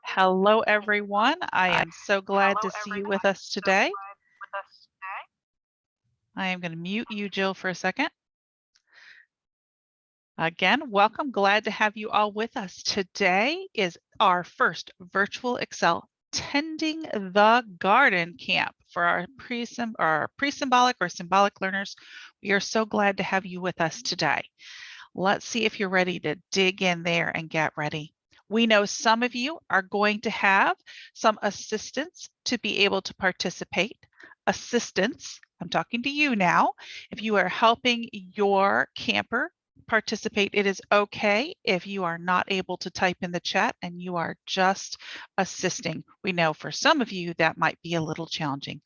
Hello, everyone. I am so glad to see you with us today. I am going to mute you, Jill, for a second. Again, welcome. Glad to have you all with us. Today is our first virtual ExCEL Tending the Garden camp for our pre-symbolic or symbolic learners. We are so glad to have you with us today. Let's see if you're ready to dig in there and get ready. We know some of you are going to have some assistance to be able to participate. Assistance, I'm talking to you now. If you are helping your camper participate, it is okay if you are not able to type in the chat and you are just assisting. We know for some of you that might be a little challenging.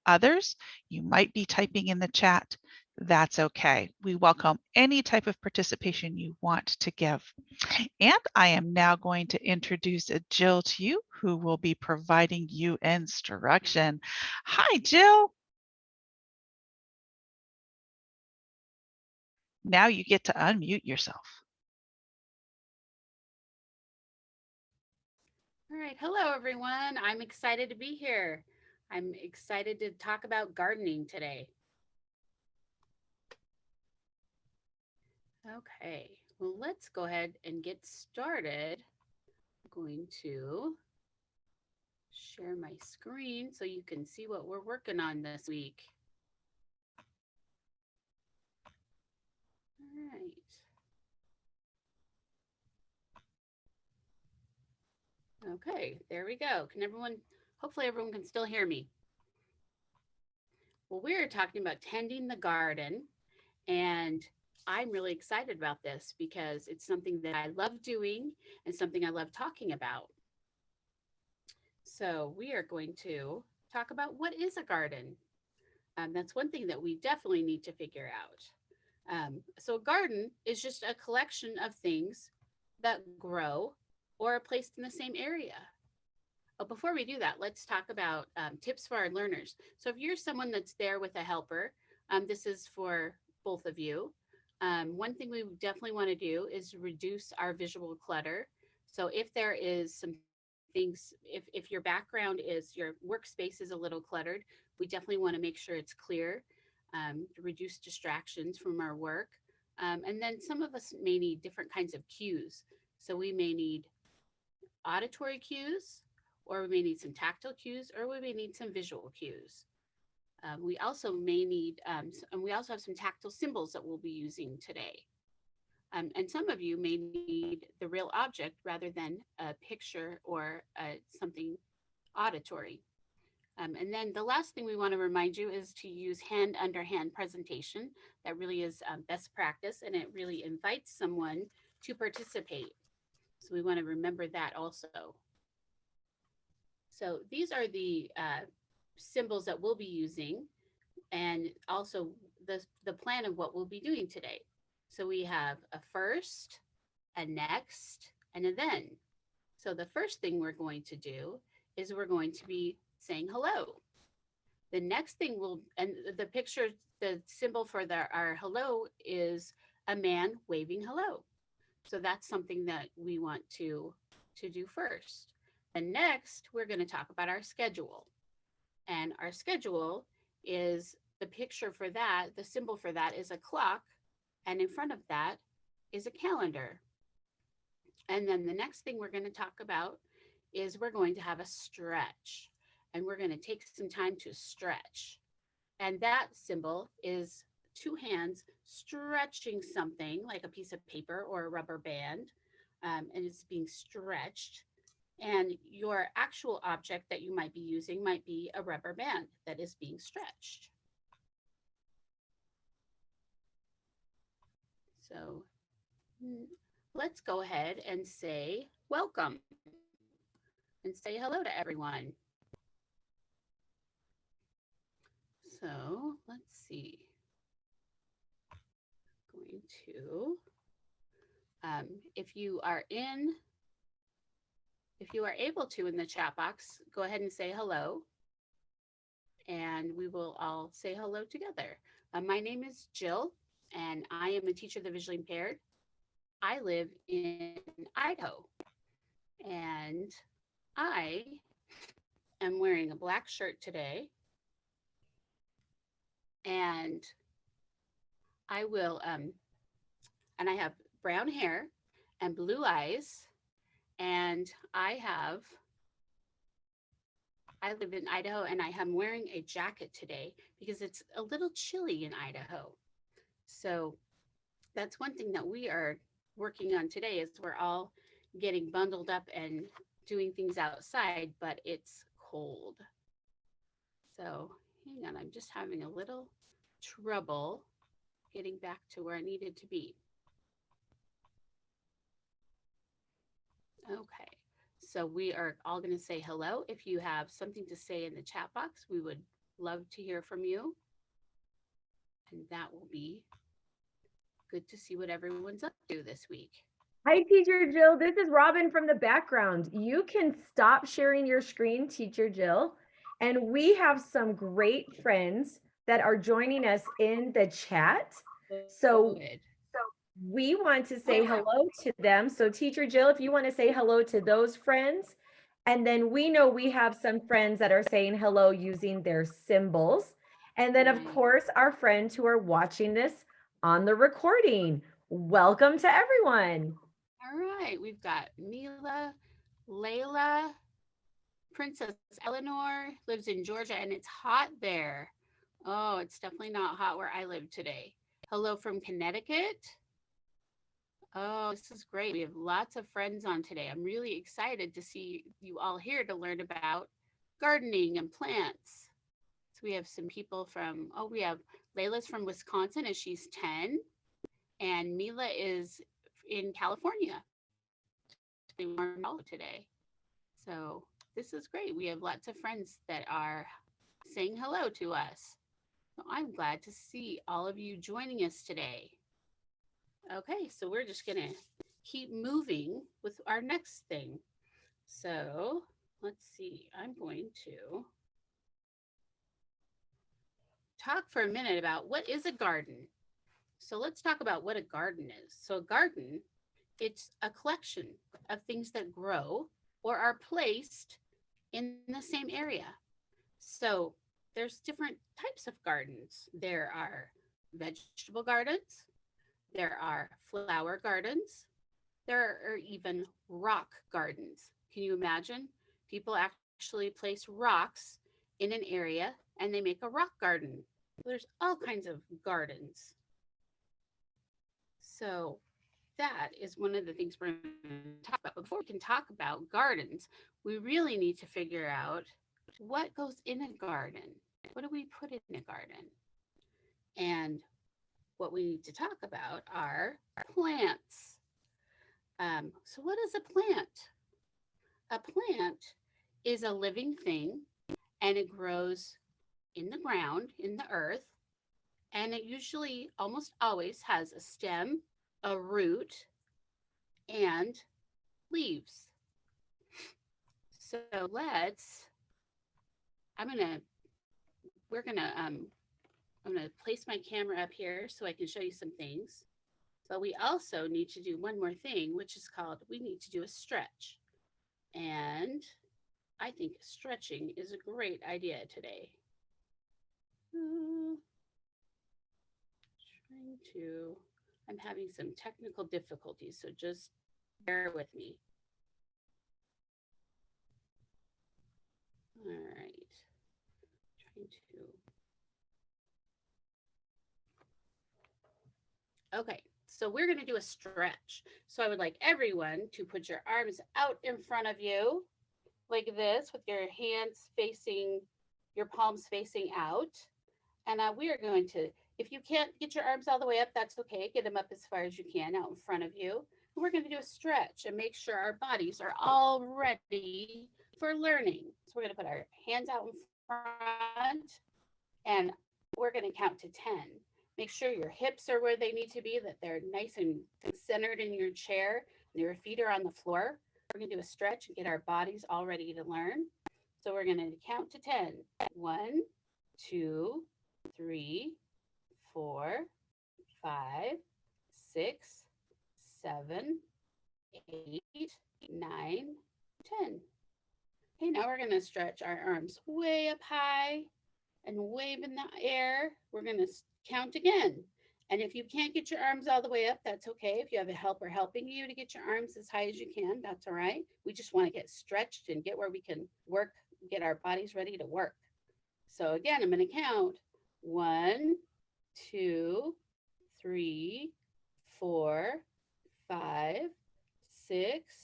Others, you might be typing in the chat. That's okay. We welcome any type of participation you want to give. And I am now going to introduce Jill to you, who will be providing you instruction. Hi, Jill. Now you get to unmute yourself. All right. Hello, everyone. I'm excited to be here. I'm excited to talk about gardening today. Okay, well, let's go ahead and get started. I'm going to share my screen so you can see what we're working on this week. All right. Okay, there we go. Hopefully everyone can still hear me. Well, we're talking about tending the garden, and I'm really excited about this because it's something that I love doing and something I love talking about. So we are going to talk about what is a garden. That's one thing that we definitely need to figure out. So a garden is just a collection of things that grow or are placed in the same area. Oh, before we do that, let's talk about tips for our learners. So if you're someone that's there with a helper, this is for both of you. One thing we definitely want to do is reduce our visual clutter. So if there is some things, if your background is, your workspace is a little cluttered, we definitely want to make sure it's clear, to reduce distractions from our work. And then some of us may need different kinds of cues. So we may need auditory cues, or we may need some tactile cues, or we may need some visual cues. We also may need, and we also have some tactile symbols that we'll be using today. And some of you may need the real object rather than a picture or something auditory. And then the last thing we want to remind you is to use hand-under-hand presentation. That really is best practice, and it really invites someone to participate. So we want to remember that also. So these are the symbols that we'll be using, and also the plan of what we'll be doing today. So we have a first, a next, and a then. So the first thing we're going to do is we're going to be saying hello. The next thing and the picture, the symbol for our hello is a man waving hello. So that's something that we want to do first. And next, we're going to talk about our schedule. And our schedule is the picture for that, the symbol for that is a clock, and in front of that is a calendar. And then the next thing we're going to talk about is we're going to have a stretch, and we're going to take some time to stretch. And that symbol is two hands stretching something like a piece of paper or a rubber band, and it's being stretched. And your actual object that you might be using might be a rubber band that is being stretched. So let's go ahead and say welcome and say hello to everyone. So let's see. Going to, if you are able to in the chat box, go ahead and say hello, and we will all say hello together. My name is Jill, and I am a teacher of the visually impaired. I live in Idaho. And I am wearing a black shirt today. And I will, and I have brown hair and blue eyes. And I live in Idaho and I am wearing a jacket today because it's a little chilly in Idaho. So that's one thing that we are working on today is we're all getting bundled up and doing things outside, but it's cold. So hang on, I'm just having a little trouble getting back to where I needed to be. Okay, so we are all going to say hello. If you have something to say in the chat box, we would love to hear from you. And that will be good to see what everyone's up to this week. Hi, Teacher Jill. This is Robin from the background. You can stop sharing your screen, Teacher Jill. And we have some great friends that are joining us in the chat. So we want to say hello to them. So Teacher Jill, if you want to say hello to those friends, and then we know we have some friends that are saying hello using their symbols. And then of course, our friends who are watching this on the recording. Welcome to everyone. All right, we've got Mila, Layla, Princess Eleanor lives in Georgia and it's hot there. Oh, it's definitely not hot where I live today. Hello from Connecticut. Oh, this is great. We have lots of friends on today. I'm really excited to see you all here to learn about gardening and plants. So we have some people from, we have Layla's from Wisconsin and she's 10. And Mila is in California today. So this is great. We have lots of friends that are saying hello to us. So I'm glad to see all of you joining us today. Okay, so we're just going to keep moving with our next thing. So let's see, I'm going to talk for a minute about what is a garden. So let's talk about what a garden is. So a garden, it's a collection of things that grow or are placed in the same area. So there's different types of gardens. There are vegetable gardens, there are flower gardens, there are even rock gardens. Can you imagine? People actually place rocks in an area and they make a rock garden. There's all kinds of gardens. So that is one of the things we're going to talk about. But before we can talk about gardens, we really need to figure out what goes in a garden. What do we put in a garden? And what we need to talk about are plants. So what is a plant? A plant is a living thing and it grows in the ground, in the earth, and it usually almost always has a stem, a root, and leaves. So I'm gonna place my camera up here so I can show you some things. But we also need to do one more thing, which is called, we need to do a stretch. And I think stretching is a great idea today. I'm having some technical difficulties, so just bear with me. All right, okay, so we're gonna do a stretch. So I would like everyone to put your arms out in front of you like this with your hands facing, your palms facing out. And we are going to, if you can't get your arms all the way up, that's okay. Get them up as far as you can out in front of you. And we're going to do a stretch and make sure our bodies are all ready for learning. So we're going to put our hands out in front and we're going to count to 10. Make sure your hips are where they need to be, that they're nice and centered in your chair, and your feet are on the floor. We're going to do a stretch and get our bodies all ready to learn. So we're going to count to 10. 1, 2, 3, 4, 5, 6, 7, 8, 9, 10. Okay, now we're going to stretch our arms way up high and wave in the air. We're going to count again. And if you can't get your arms all the way up, that's okay. If you have a helper helping you to get your arms as high as you can, that's all right. We just want to get stretched and get where we can work, get our bodies ready to work. So again, I'm going to count 1, 2, 3, 4, 5, 6,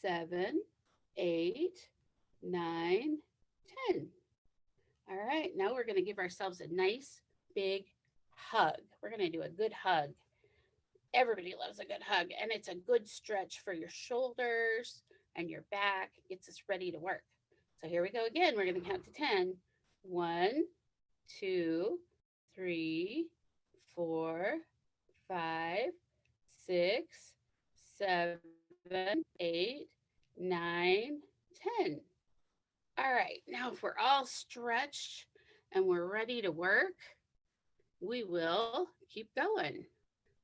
7, 8, 9, 10. All right, now we're going to give ourselves a nice big hug. We're going to do a good hug. Everybody loves a good hug, and it's a good stretch for your shoulders and your back. It gets us ready to work. So here we go again. We're going to count to 10. 1, 2, 3, 4, 5, 6, 7, 8, 9, 10. All right, now if we're all stretched and we're ready to work, we will keep going.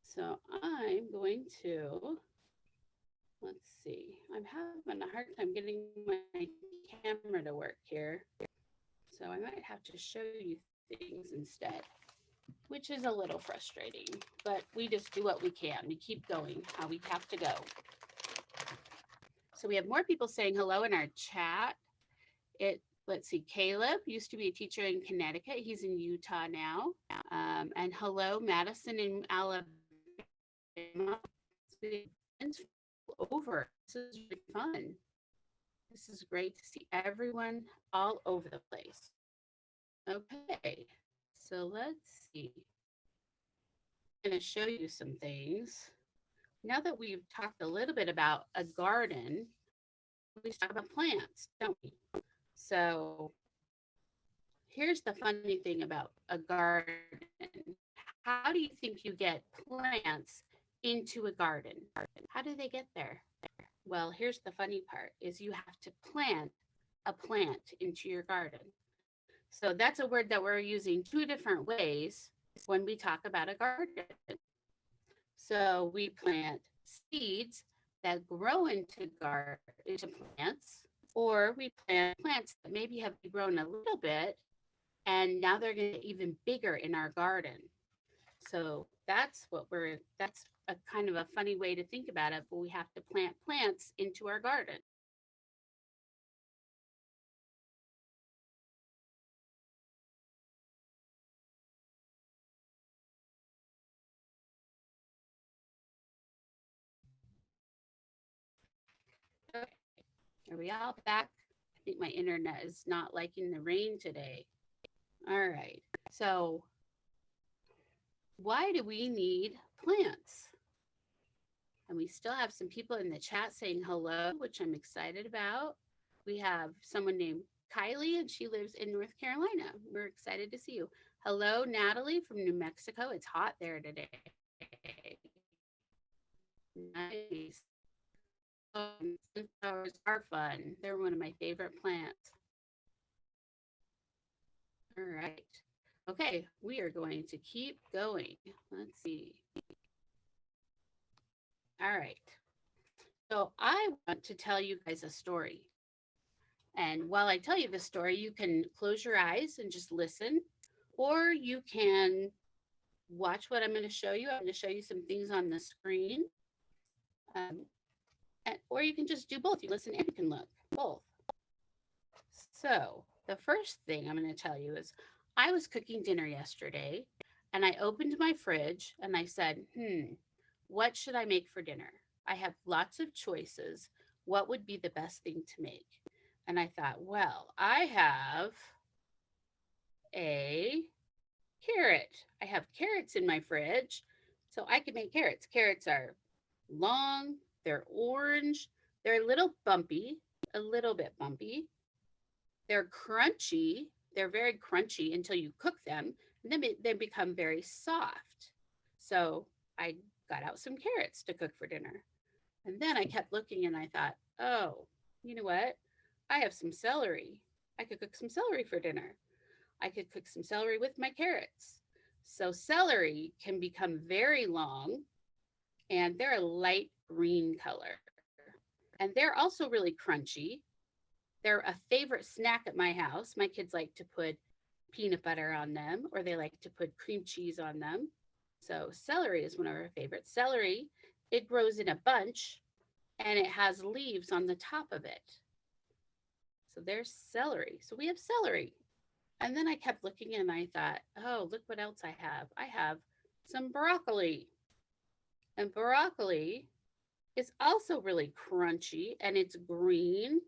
So I'm going to, let's see, I'm having a hard time getting my camera to work here. So I might have to show you things instead, which is a little frustrating, but we just do what we can. We keep going how we have to go. So we have more people saying hello in our chat. Let's see, Caleb used to be a teacher in Connecticut. He's in Utah now. And hello, Madison in Alabama. Over. This is really fun. This is great to see everyone all over the place. Okay, so let's see. I'm going to show you some things. Now that we've talked a little bit about a garden, we talk about plants, don't we? So here's the funny thing about a garden. How do you think you get plants into a garden? How do they get there? Well, here's the funny part is you have to plant a plant into your garden. So that's a word that we're using 2 different ways when we talk about a garden. So we plant seeds that grow into plants, or we plant plants that maybe have grown a little bit and now they're going to get even bigger in our garden. So that's a kind of a funny way to think about it, but we have to plant plants into our garden. Okay. Are we all back? I think my internet is not liking the rain today. All right. So why do we need plants? And we still have some people in the chat saying hello, which I'm excited about. We have someone named Kylie, and she lives in North Carolina. We're excited to see you. Hello, Natalie from New Mexico. It's hot there today. Nice. Sunflowers are fun. They're one of my favorite plants. All right. Okay, we are going to keep going. Let's see. All right. So I want to tell you guys a story. And while I tell you the story, you can close your eyes and just listen, or you can watch what I'm going to show you. I'm going to show you some things on the screen. Or you can just do both. You listen and you can look, both. So the first thing I'm going to tell you is I was cooking dinner yesterday and I opened my fridge and I said, what should I make for dinner? I have lots of choices. What would be the best thing to make? And I thought, well, I have a carrot. I have carrots in my fridge, so I can make carrots. Carrots are long, they're orange, they're a little bit bumpy. They're crunchy. They're very crunchy until you cook them, and then they become very soft. So I got out some carrots to cook for dinner. And then I kept looking and I thought, oh, you know what? I have some celery. I could cook some celery for dinner. I could cook some celery with my carrots. So celery can become very long and they're a light green color. And they're also really crunchy. They're a favorite snack at my house. My kids like to put peanut butter on them, or they like to put cream cheese on them. So celery is one of our favorites. Celery, it grows in a bunch and it has leaves on the top of it. So there's celery. So we have celery. And then I kept looking and I thought, oh, look what else I have. I have some broccoli. And broccoli is also really crunchy and it's green.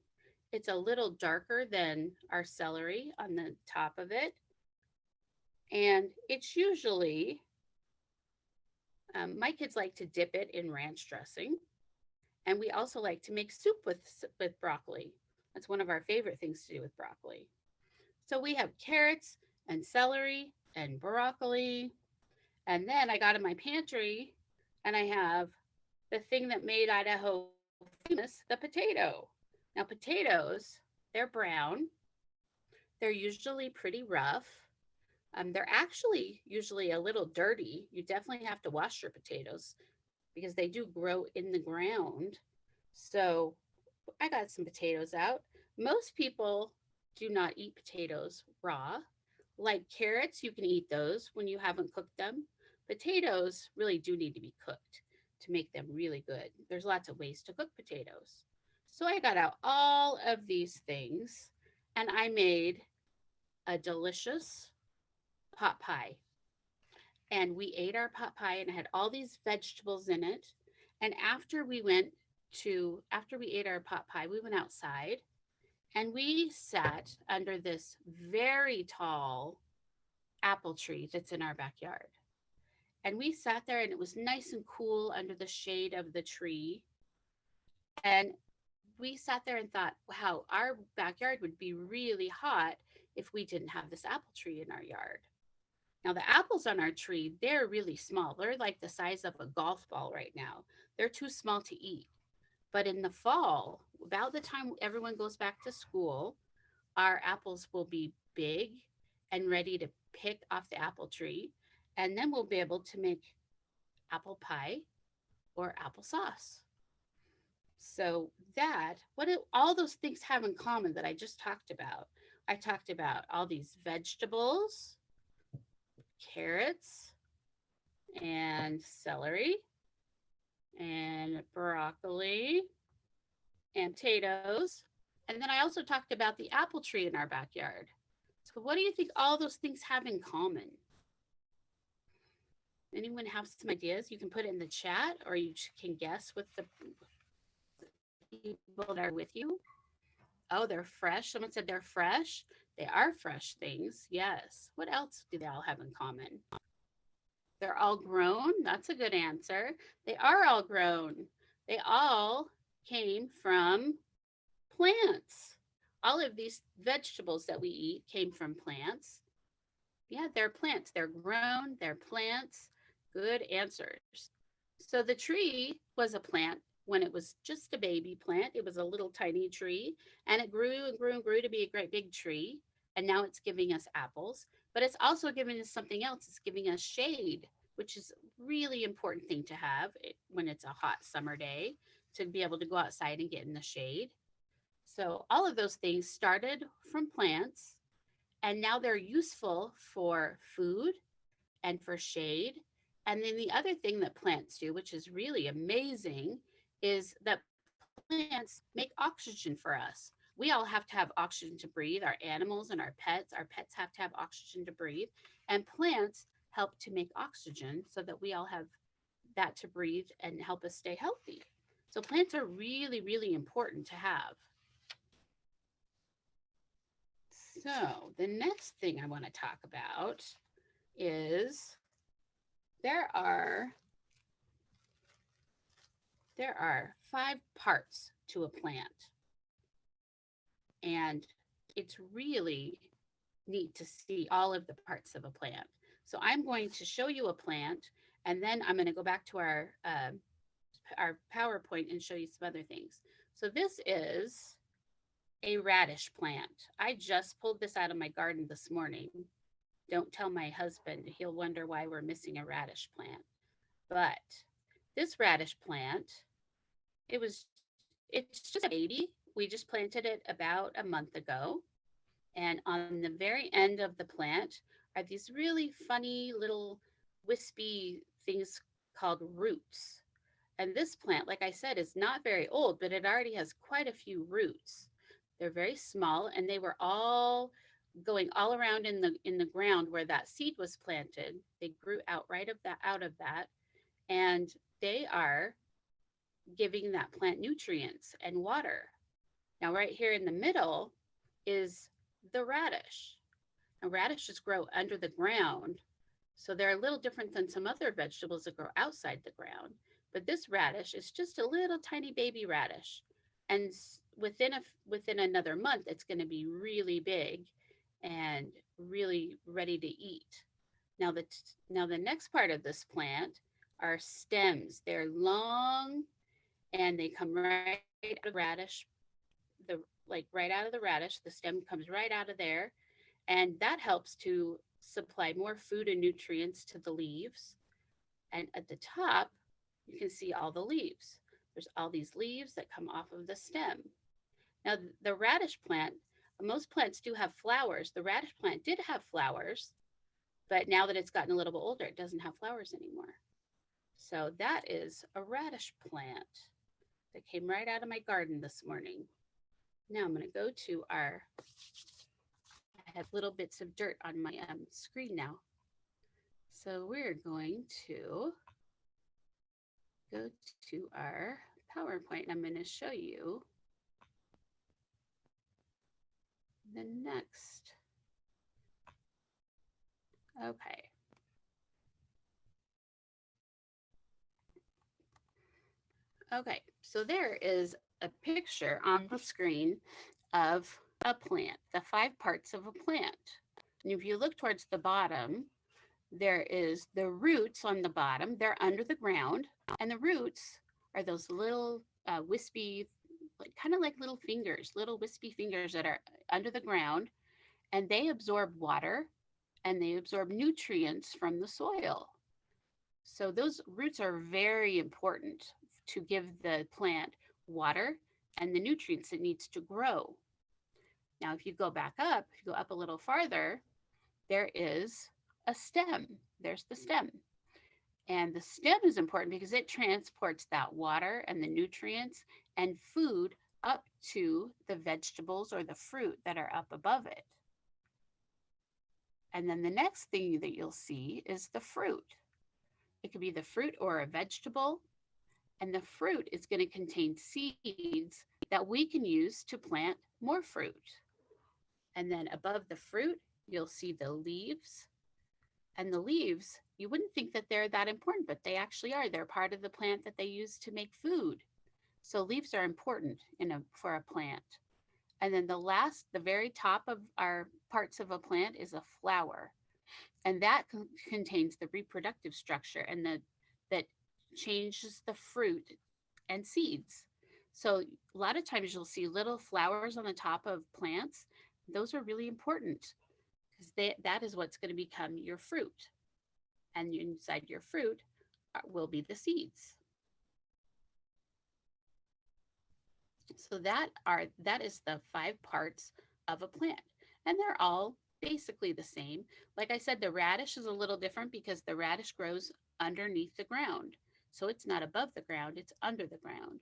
It's a little darker than our celery on the top of it. And it's usually, my kids like to dip it in ranch dressing. And we also like to make soup with broccoli. That's one of our favorite things to do with broccoli. So we have carrots and celery and broccoli. And then I got in my pantry and I have the thing that made Idaho famous, the potato. Now, potatoes, they're brown. They're usually pretty rough. They're actually usually a little dirty. You definitely have to wash your potatoes because they do grow in the ground. So I got some potatoes out. Most people do not eat potatoes raw. Like carrots, you can eat those when you haven't cooked them. Potatoes really do need to be cooked to make them really good. There's lots of ways to cook potatoes. So I got out all of these things and I made a delicious pot pie. And we ate our pot pie and it had all these vegetables in it. And after we ate our pot pie, we went outside and we sat under this very tall apple tree that's in our backyard. And we sat there and it was nice and cool under the shade of the tree. And we sat there and thought, wow, our backyard would be really hot if we didn't have this apple tree in our yard. Now, the apples on our tree, they're really small. They're like the size of a golf ball right now. They're too small to eat. But in the fall, about the time everyone goes back to school, our apples will be big and ready to pick off the apple tree. And then we'll be able to make apple pie or applesauce. So what do all those things have in common that I just talked about? I talked about all these vegetables, carrots, and celery, and broccoli, and potatoes. And then I also talked about the apple tree in our backyard. So what do you think all those things have in common? Anyone have some ideas? You can put it in the chat or you can guess with the people that are with you. Oh, they're fresh. Someone said they're fresh. They are fresh things. Yes. What else do they all have in common? They're all grown. That's a good answer. They are all grown. They all came from plants. All of these vegetables that we eat came from plants. Yeah, they're plants. They're grown. They're plants. Good answers. So the tree was a plant when it was just a baby plant. It was a little tiny tree and it grew and grew and grew to be a great big tree. And now it's giving us apples, but it's also giving us something else. It's giving us shade, which is a really important thing to have when it's a hot summer day, to be able to go outside and get in the shade. So all of those things started from plants and now they're useful for food and for shade. And then the other thing that plants do, which is really amazing, is that plants make oxygen for us. We all have to have oxygen to breathe, our animals and our pets have to have oxygen to breathe, and plants help to make oxygen so that we all have that to breathe and help us stay healthy. So plants are really, really important to have. So the next thing I want to talk about is there are 5 parts to a plant. And it's really neat to see all of the parts of a plant. So I'm going to show you a plant, and then I'm going to go back to our PowerPoint and show you some other things. So this is a radish plant. I just pulled this out of my garden this morning. Don't tell my husband, he'll wonder why we're missing a radish plant. But this radish plant, it was It's just a baby. We just planted it about a month ago. And on the very end of the plant are these really funny little wispy things called roots. And this plant, like I said, is not very old, but it already has quite a few roots. They're very small and they were all going all around in the ground where that seed was planted. They grew out out of that and they are giving that plant nutrients and water. Now right here in the middle is the radish. Now radishes grow under the ground, so they're a little different than some other vegetables that grow outside the ground. But this radish is just a little tiny baby radish. And within another month, it's going to be really big and really ready to eat. Now the next part of this plant are stems. They're long and they come right out of radish, right out of the radish. The stem comes right out of there, and that helps to supply more food and nutrients to the leaves. And at the top, you can see all the leaves. There's all these leaves that come off of the stem. Now, the radish plant, most plants do have flowers. The radish plant did have flowers, but now that it's gotten a little bit older, it doesn't have flowers anymore. So that is a radish plant that came right out of my garden this morning. Now I'm going to go to I have little bits of dirt on my screen now. So we're going to go to our PowerPoint and I'm going to show you the next. Okay. Okay, so there is a picture on the screen of a plant, the 5 parts of a plant. And if you look towards the bottom, there is the roots on the bottom. They're under the ground. And the roots are those little wispy, kind of like little fingers, little wispy fingers that are under the ground. And they absorb water and they absorb nutrients from the soil. So those roots are very important to give the plant water and the nutrients it needs to grow. Now, if you go back up, if you go up a little farther, there is a stem. There's the stem. And the stem is important because it transports that water and the nutrients and food up to the vegetables or the fruit that are up above it. And then the next thing that you'll see is the fruit. It could be the fruit or a vegetable. And the fruit is going to contain seeds that we can use to plant more fruit. And then above the fruit, you'll see the leaves. And the leaves, you wouldn't think that they're that important, but they actually are. They're part of the plant that they use to make food. So leaves are important for a plant. And then the very top of our parts of a plant is a flower. And that contains the reproductive structure and that changes the fruit and seeds. So a lot of times you'll see little flowers on the top of plants. Those are really important because that is what's going to become your fruit. And inside your fruit will be the seeds. So that is the 5 parts of a plant. And they're all basically the same. Like I said, the radish is a little different because the radish grows underneath the ground. So it's not above the ground, it's under the ground.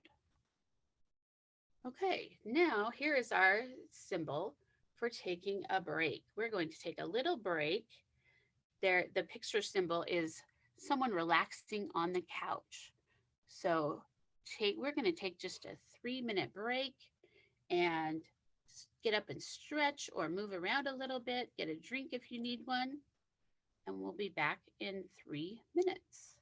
Okay, now here is our symbol for taking a break. We're going to take a little break. There, the picture symbol is someone relaxing on the couch. So we're going to take just a 3-minute break and get up and stretch or move around a little bit, get a drink if you need one, and we'll be back in 3 minutes.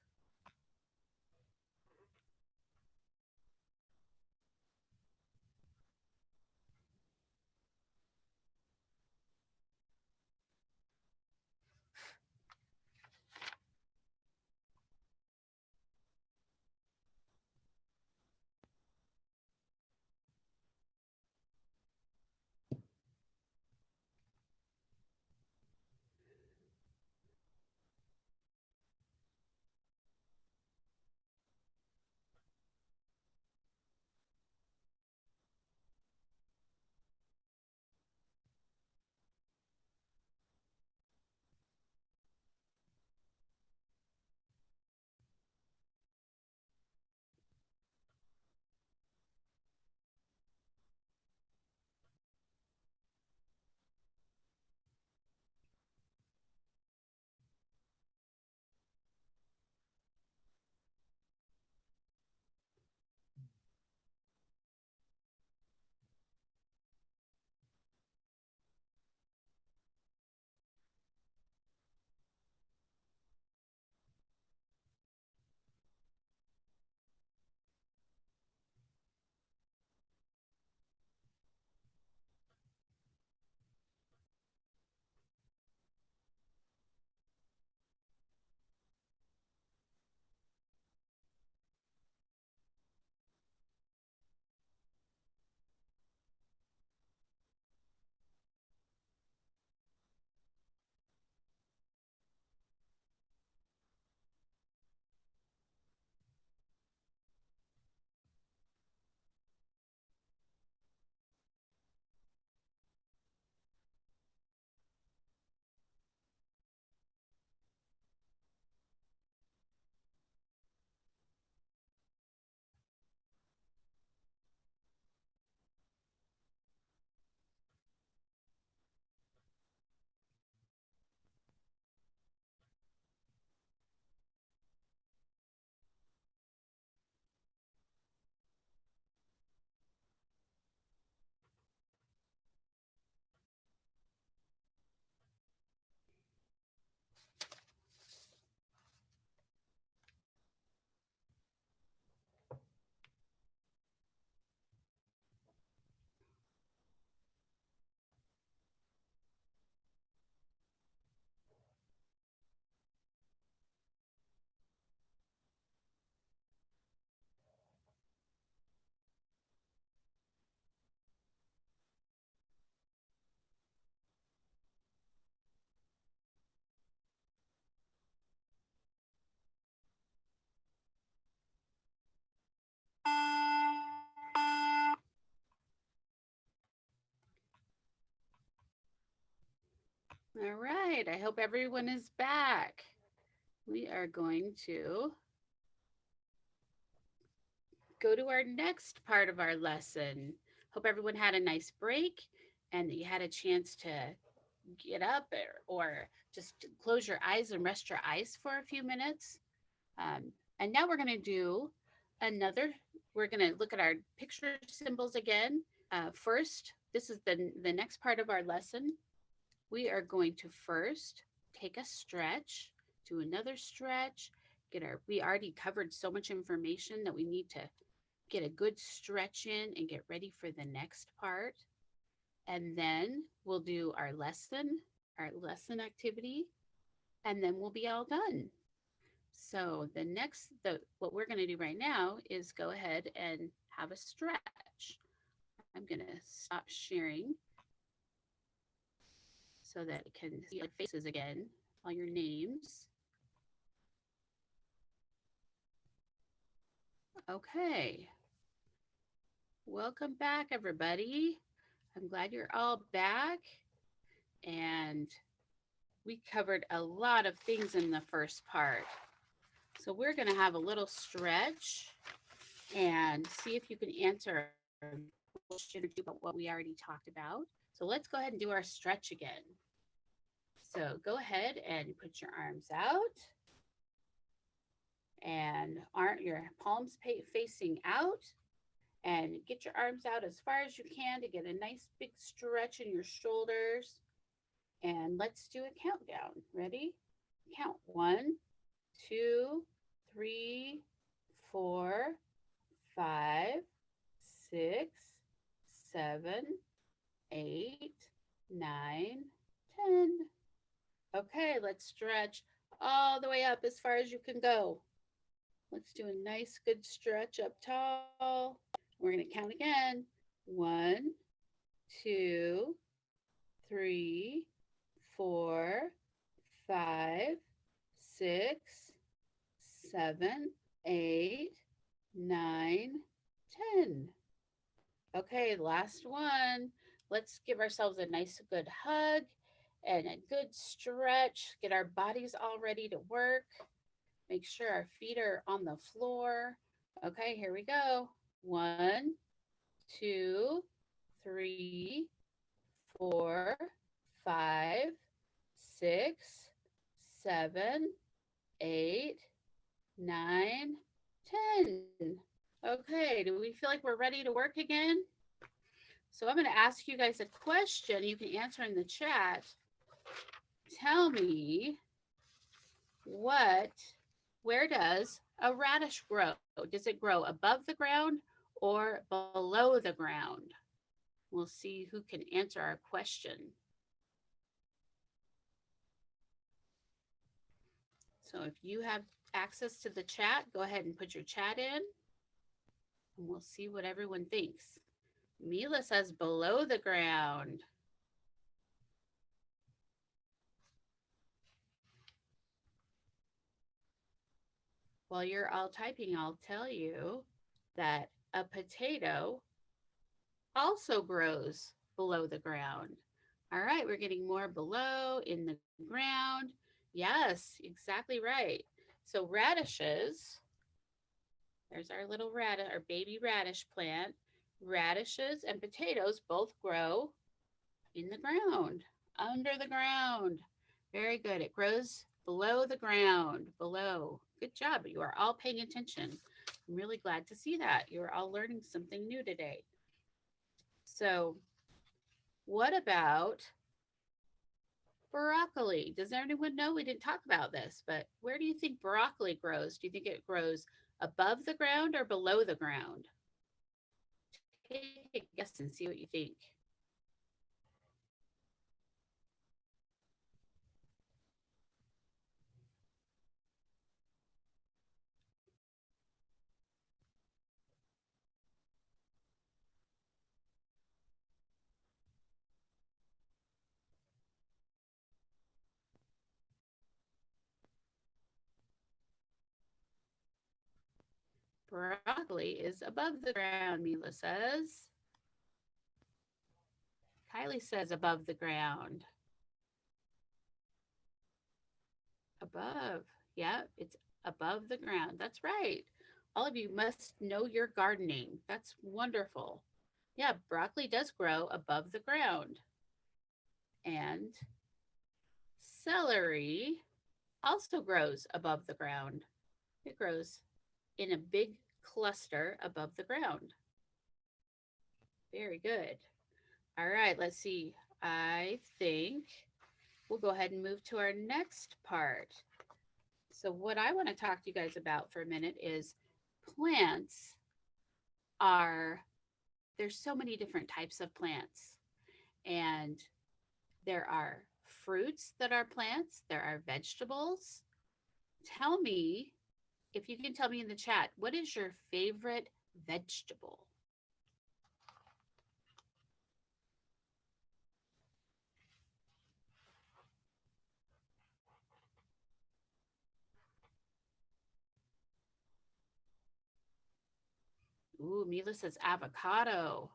All right, I hope everyone is back. We are going to go to our next part of our lesson. Hope everyone had a nice break and that you had a chance to get up or just close your eyes and rest your eyes for a few minutes. And now we're going to do we're going to look at our picture symbols again. First, this is the next part of our lesson. We are going to first take a stretch, do another stretch, we already covered so much information that we need to get a good stretch in and get ready for the next part. And then we'll do our lesson activity, and then we'll be all done. So what we're going to do right now is go ahead and have a stretch. I'm going to stop sharing so that it can see your faces again, all your names. Okay. Welcome back, everybody. I'm glad you're all back. And we covered a lot of things in the first part. So we're going to have a little stretch and see if you can answer a question or two about what we already talked about. So let's go ahead and do our stretch again. So go ahead and put your arms out and your palms facing out, and get your arms out as far as you can to get a nice big stretch in your shoulders. And let's do a countdown. Ready? Count 1, 2, 3, 4, 5, 6, 7, 8, 9, 10. Okay, let's stretch all the way up as far as you can go. Let's do a nice good stretch up tall. We're going to count again. 1, 2, 3, 4, 5, 6, 7, 8, 9, 10. Okay, last one. Let's give ourselves a nice good hug and a good stretch. Get our bodies all ready to work. Make sure our feet are on the floor. Okay, here we go. 1, 2, 3, 4, 5, 6, 7, 8, 9, 10. Okay, do we feel like we're ready to work again? So I'm going to ask you guys a question. You can answer in the chat. Tell me where does a radish grow? Does it grow above the ground or below the ground? We'll see who can answer our question. So if you have access to the chat, go ahead and put your chat in, and we'll see what everyone thinks. Mila says below the ground. While you're all typing, I'll tell you that a potato also grows below the ground. All right, we're getting more below in the ground. Yes, exactly right. So radishes, there's our little our baby radish plant. Radishes and potatoes both grow in the ground, under the ground. Very good. It grows below the ground, below. Good job. You are all paying attention. I'm really glad to see that. You're all learning something new today. So what about broccoli? Does anyone know? We didn't talk about this, but where do you think broccoli grows? Do you think it grows above the ground or below the ground? Take a guess and see what you think. Broccoli is above the ground, Mila says. Kylie says above the ground. Above. Yeah, it's above the ground. That's right. All of you must know your gardening. That's wonderful. Yeah, broccoli does grow above the ground. And celery also grows above the ground. It grows in a big cluster above the ground. Very good. All right, let's see. I think we'll go ahead and move to our next part. So, what I want to talk to you guys about for a minute is plants are, there's so many different types of plants, and there are fruits that are plants, there are vegetables. Tell me, if you can tell me in the chat, what is your favorite vegetable? Ooh, Mila says avocado.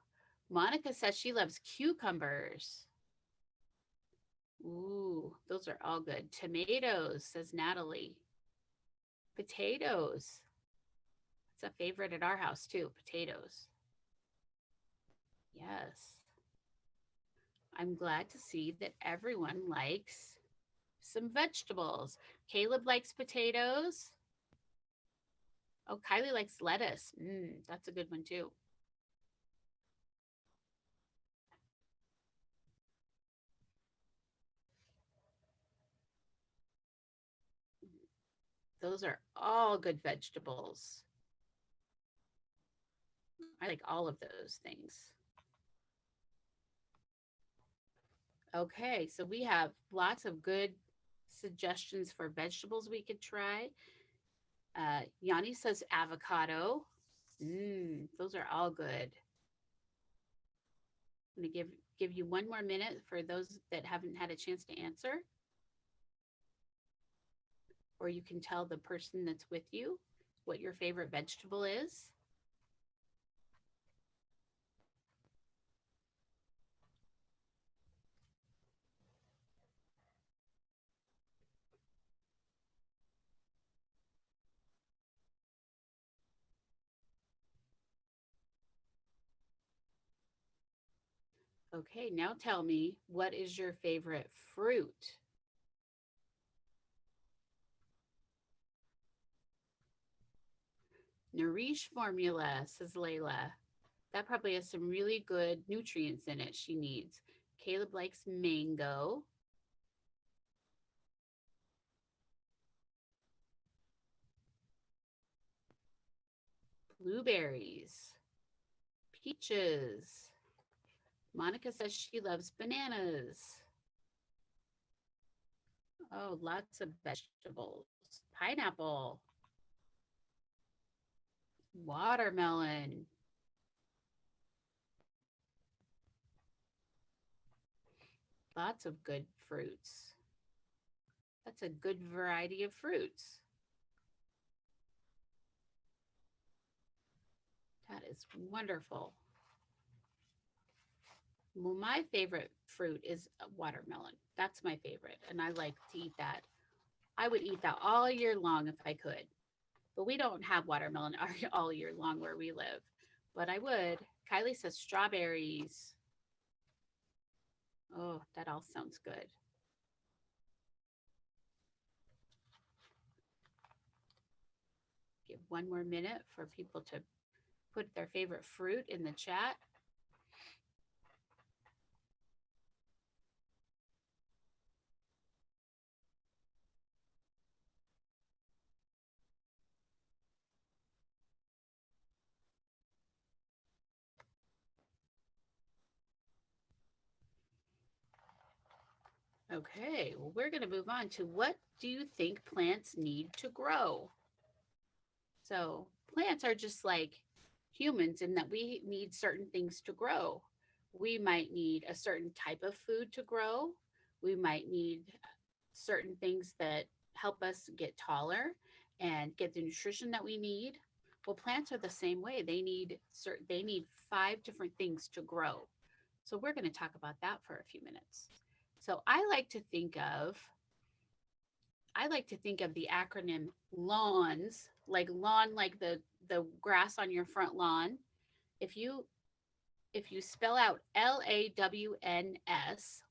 Monica says she loves cucumbers. Ooh, those are all good. Tomatoes, says Natalie. Potatoes. It's a favorite at our house too, potatoes. Yes. I'm glad to see that everyone likes some vegetables. Caleb likes potatoes. Oh, Kylie likes lettuce. That's a good one too. Those are all good vegetables. I like all of those things. Okay, so we have lots of good suggestions for vegetables we could try. Yanni says avocado. Those are all good. I'm going to give you one more minute for those that haven't had a chance to answer. Or you can tell the person that's with you what your favorite vegetable is. Okay, now tell me, what is your favorite fruit? Nourish formula, says Layla. That probably has some really good nutrients in it she needs. Caleb likes mango. Blueberries. Peaches. Monica says she loves bananas. Oh, lots of vegetables. Pineapple. Watermelon. Lots of good fruits. That's a good variety of fruits. That is wonderful. Well, my favorite fruit is watermelon. That's my favorite, and I like to eat that. I would eat that all year long if I could, but we don't have watermelon all year long where we live. But I would. Kylie says strawberries. Oh, that all sounds good. Give one more minute for people to put their favorite fruit in the chat. Okay, well, we're going to move on to what do you think plants need to grow? So, plants are just like humans in that we need certain things to grow. We might need a certain type of food to grow. We might need certain things that help us get taller and get the nutrition that we need. Well, plants are the same way. They need 5 different things to grow. So we're going to talk about that for a few minutes. So I like to think of I like to think of the acronym lawns, like lawn, like the grass on your front lawn. If you spell out LAWNS,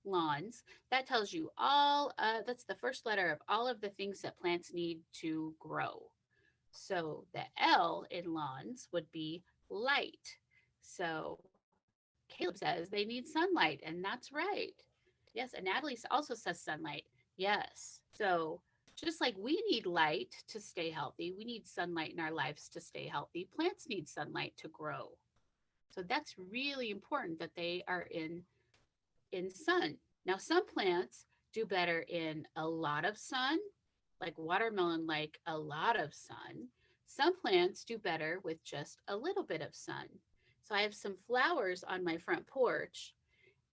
lawns, that tells you all, that's the first letter of all of the things that plants need to grow. So the L in lawns would be light. So Caleb says they need sunlight, and that's right. Yes, and Natalie also says sunlight. Yes. So just like we need light to stay healthy, we need sunlight in our lives to stay healthy. Plants need sunlight to grow. So that's really important that they are in sun. Now some plants do better in a lot of sun, like watermelon like a lot of sun. Some plants do better with just a little bit of sun. So I have some flowers on my front porch,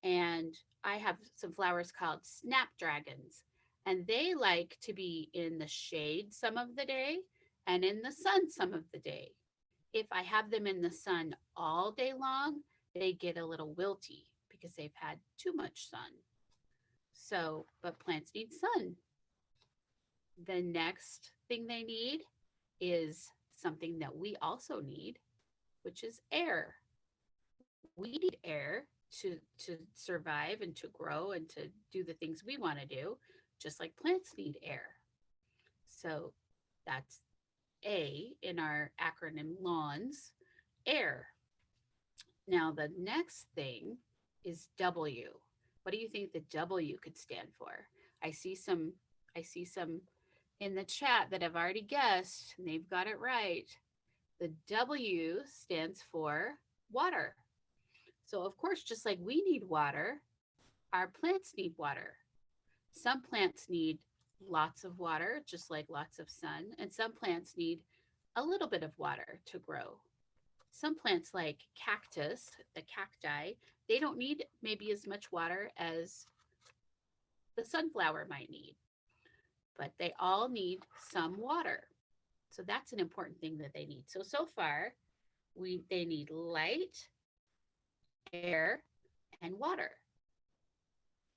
and I have some flowers called snapdragons, and they like to be in the shade some of the day and in the sun some of the day. If I have them in the sun all day long, they get a little wilty because they've had too much sun. So, but plants need sun. The next thing they need is something that we also need, which is air. We need air to survive and to grow and to do the things we want to do, just like plants need air. So that's A in our acronym lawns, air. Now the next thing is W. What do you think the W could stand for? I see some in the chat that have already guessed, and they've got it right. The W stands for water. So of course, just like we need water, our plants need water. Some plants need lots of water, just like lots of sun, and some plants need a little bit of water to grow. Some plants like cactus, the cacti, they don't need maybe as much water as the sunflower might need, but they all need some water. So that's an important thing that they need. So far, they need light, air, and water.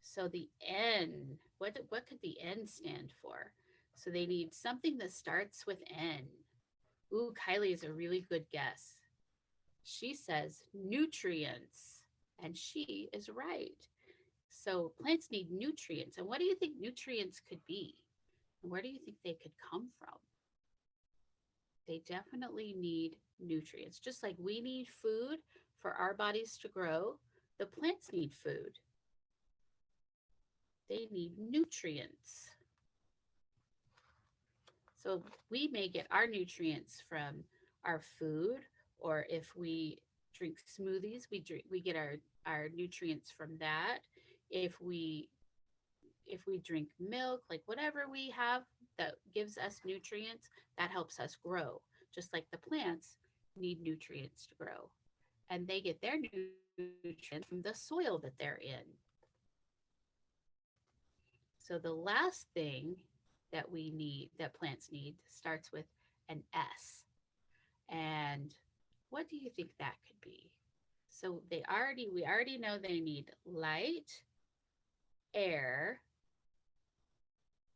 So the N, what could the N stand for? So they need something that starts with N. Ooh, Kylie is a really good guess. She says nutrients, and she is right. So plants need nutrients. And what do you think nutrients could be? And where do you think they could come from? They definitely need nutrients. Just like we need food for our bodies to grow, the plants need food. They need nutrients. So we may get our nutrients from our food, or if we drink smoothies, we get our nutrients from that. If we drink milk, like whatever we have that gives us nutrients, that helps us grow. Just like the plants need nutrients to grow, and they get their nutrients from the soil that they're in. So the last thing that we need, that plants need, starts with an S. And what do you think that could be? So we already know they need light, air,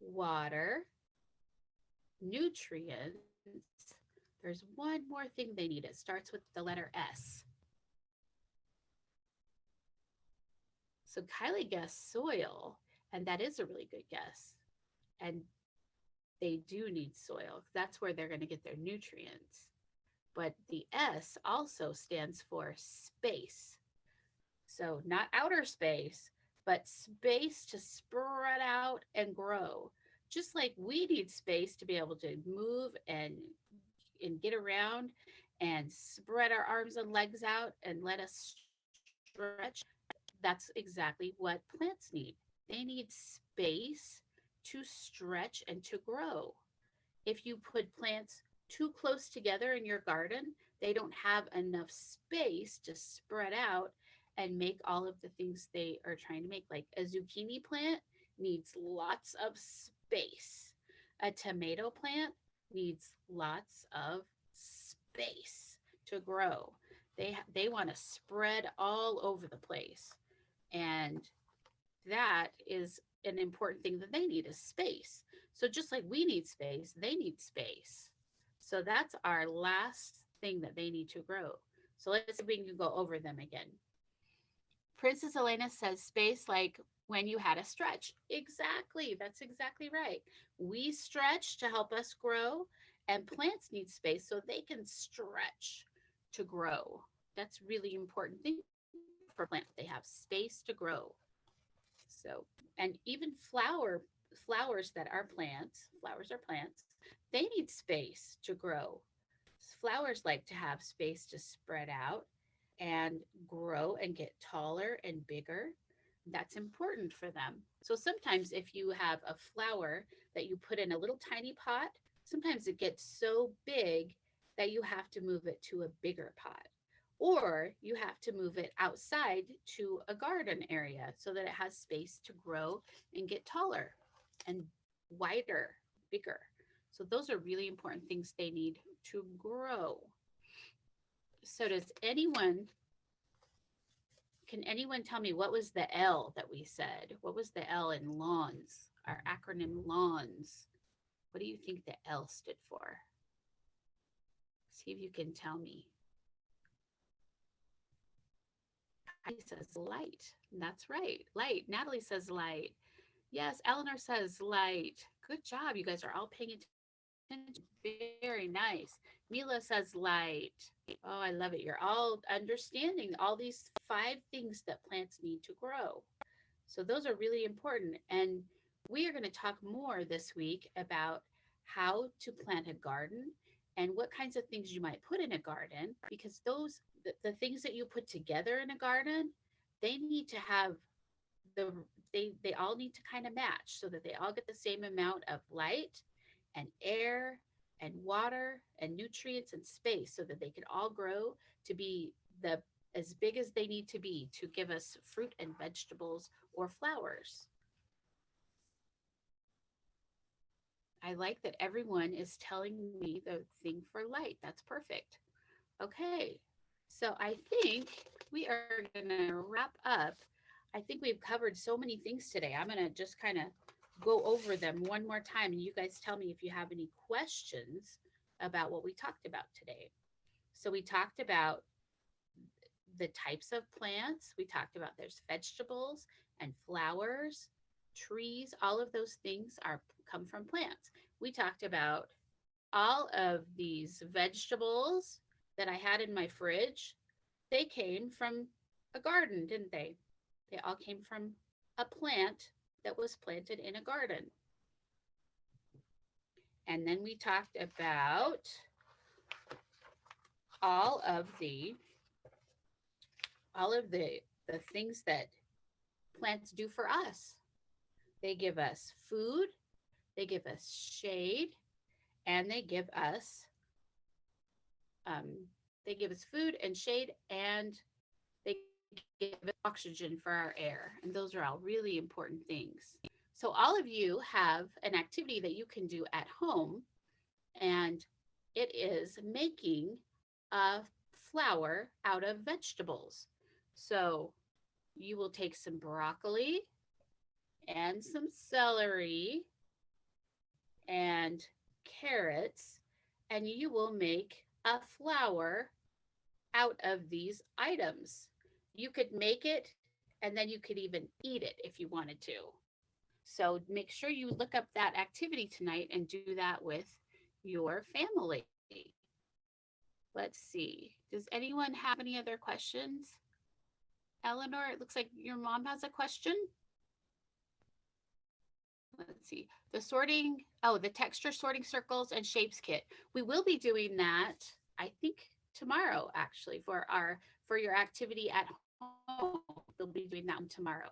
water, nutrients. There's one more thing they need. It starts with the letter S. So Kylie guessed soil, and that is a really good guess. And they do need soil. That's where they're going to get their nutrients. But the S also stands for space. So not outer space, but space to spread out and grow. Just like we need space to be able to move and get around and spread our arms and legs out and let us stretch. That's exactly what plants need. They need space to stretch and to grow. If you put plants too close together in your garden, they don't have enough space to spread out and make all of the things they are trying to make. Like a zucchini plant needs lots of space. A tomato plant needs lots of space to grow. They want to spread all over the place. And that is an important thing that they need is space. So just like we need space, they need space. So that's our last thing that they need to grow. So let's see if we can go over them again. Princess Elena says space like when you had a stretch. Exactly. That's exactly right. We stretch to help us grow, and plants need space so they can stretch to grow. That's really important thing for plants. They have space to grow. So, and even flowers that are plants, flowers are plants, they need space to grow. Flowers like to have space to spread out and grow and get taller and bigger. That's important for them. So sometimes if you have a flower that you put in a little tiny pot, sometimes it gets so big that you have to move it to a bigger pot. Or you have to move it outside to a garden area so that it has space to grow and get taller and wider, bigger. So those are really important things they need to grow. So can anyone tell me what was the L that we said? What was the L in lawns, our acronym lawns? What do you think the L stood for? See if you can tell me. He says light. That's right. Light. Natalie says light. Yes, Eleanor says light. Good job. You guys are all paying attention. Very nice. Mila says light. Oh, I love it. You're all understanding all these 5 things that plants need to grow. So those are really important. And we are going to talk more this week about how to plant a garden and what kinds of things you might put in a garden, because the things that you put together in a garden, they need to have they all need to kind of match so that they all get the same amount of light and air and water and nutrients and space so that they can all grow to be as big as they need to be to give us fruit and vegetables or flowers. I like that everyone is telling me the thing for light. That's perfect. Okay, so I think we are going to wrap up. I think we've covered so many things today. I'm going to just kind of go over them one more time, and you guys tell me if you have any questions about what we talked about today. So we talked about the types of plants. We talked about there's vegetables and flowers, trees. All of those things come from plants. We talked about all of these vegetables that I had in my fridge. They came from a garden, didn't they? They all came from a plant that was planted in a garden. And then we talked about all of the things that plants do for us. They give us food, they give us shade, and they give us food and shade, and they give us oxygen for our air. And those are all really important things. So all of you have an activity that you can do at home, and it is making a flour out of vegetables. So you will take some broccoli and some celery and carrots, and you will make a flour out of these items. You could make it, and then you could even eat it if you wanted to. So make sure you look up that activity tonight and do that with your family. Let's see. Does anyone have any other questions? Eleanor, it looks like your mom has a question. Let's see. The texture sorting circles and shapes kit. We will be doing that, I think, tomorrow, actually, for your activity at home. We'll be doing that one tomorrow.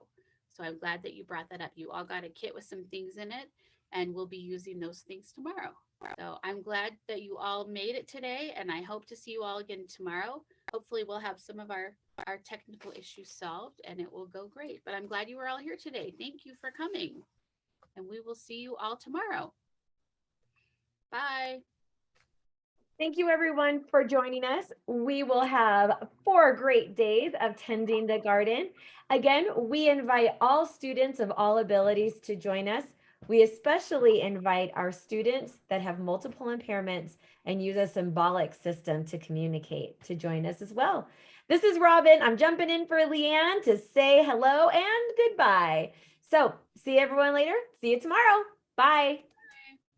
So I'm glad that you brought that up. You all got a kit with some things in it, and we'll be using those things tomorrow. So I'm glad that you all made it today, and I hope to see you all again tomorrow. Hopefully we'll have some of our technical issues solved, and it will go great. But I'm glad you were all here today. Thank you for coming, and we will see you all tomorrow. Bye. Thank you everyone for joining us. We will have 4 great days of tending the garden. Again, we invite all students of all abilities to join us. We especially invite our students that have multiple impairments and use a symbolic system to communicate to join us as well. This is Robin. I'm jumping in for Leanne to say hello and goodbye. So see everyone later. See you tomorrow. Bye.